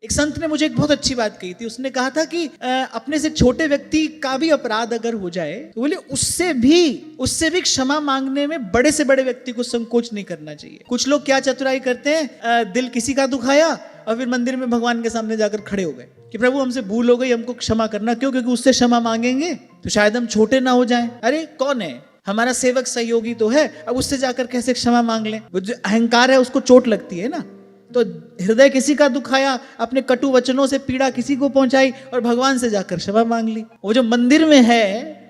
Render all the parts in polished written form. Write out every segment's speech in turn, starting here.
एक संत ने मुझे एक बहुत अच्छी बात कही थी। उसने कहा था कि अपने से छोटे व्यक्ति का भी अपराध अगर हो जाए तो बोले उससे भी क्षमा मांगने में बड़े से बड़े व्यक्ति को संकोच नहीं करना चाहिए। कुछ लोग क्या चतुराई करते हैं, दिल किसी का दुखाया और फिर मंदिर में भगवान के सामने जाकर खड़े हो गए कि प्रभु हमसे भूल हो गई, हमको क्षमा करना। क्यों? क्योंकि उससे क्षमा मांगेंगे तो शायद हम छोटे ना हो जाएं। अरे कौन है? हमारा सेवक सहयोगी तो है, अब उससे जाकर कैसे क्षमा मांग लें? वो जो अहंकार है उसको चोट लगती है ना। तो हृदय किसी का दुखाया, अपने कटु वचनों से पीड़ा किसी को पहुंचाई और भगवान से जाकर क्षमा मांग ली। वो जो मंदिर में है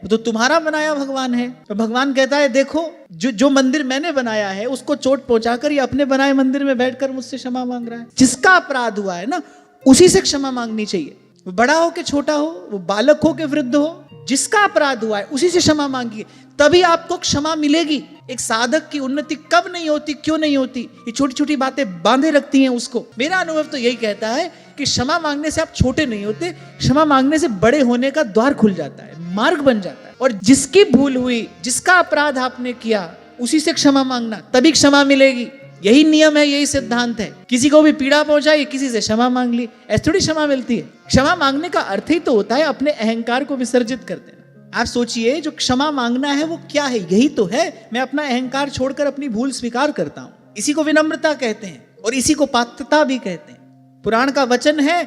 वो तो तुम्हारा बनाया भगवान है। तो भगवान कहता है देखो जो मंदिर मैंने बनाया है उसको चोट पहुंचाकर ये अपने बनाए मंदिर में बैठकर मुझसे क्षमा मांग रहा है। जिसका अपराध हुआ है ना उसी से क्षमा मांगनी चाहिए। वो बड़ा हो कि छोटा हो, वो बालक हो कि वृद्ध हो, जिसका अपराध हुआ है उसी से क्षमा मांगिए, तभी आपको क्षमा मिलेगी। एक साधक की उन्नति कब नहीं होती, क्यों नहीं होती? ये छोटी छोटी बातें बांधे रखती हैं उसको। मेरा अनुभव तो यही कहता है कि क्षमा मांगने से आप छोटे नहीं होते, क्षमा मांगने से बड़े होने का द्वार खुल जाता है, मार्ग बन जाता है। और जिसकी भूल हुई, जिसका अपराध आपने किया, उसी से क्षमा मांगना, तभी क्षमा मिलेगी। यही नियम है, यही सिद्धांत है। किसी को भी पीड़ा पहुंचाई, किसी से क्षमा मांग ली, ऐसी थोड़ी क्षमा मिलती है। क्षमा मांगने का अर्थ ही तो होता है अपने अहंकार को विसर्जित कर देना। आप सोचिए जो क्षमा मांगना है वो क्या है? यही तो है, मैं अपना अहंकार छोड़कर अपनी भूल स्वीकार करता हूं। इसी को विनम्रता कहते हैं और इसी को पात्रता भी कहते हैं। पुराण का वचन है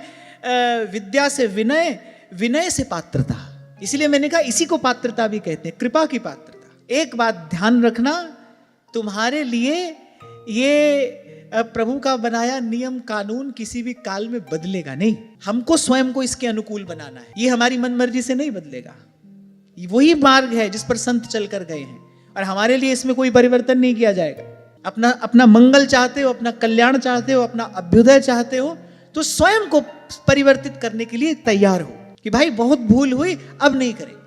विद्या से विनय, विनय से पात्रता। इसलिए मैंने कहा इसी को पात्रता भी कहते हैं, कृपा की पात्रता। एक बात ध्यान रखना, तुम्हारे लिए ये प्रभु का बनाया नियम कानून किसी भी काल में बदलेगा नहीं। हमको स्वयं को इसके अनुकूल बनाना है, ये हमारी मनमर्जी से नहीं बदलेगा। वही मार्ग है जिस पर संत चलकर गए हैं और हमारे लिए इसमें कोई परिवर्तन नहीं किया जाएगा। अपना मंगल चाहते हो, अपना कल्याण चाहते हो, अपना अभ्युदय चाहते हो तो स्वयं को परिवर्तित करने के लिए तैयार हो कि भाई बहुत भूल हुई, अब नहीं करेंगे।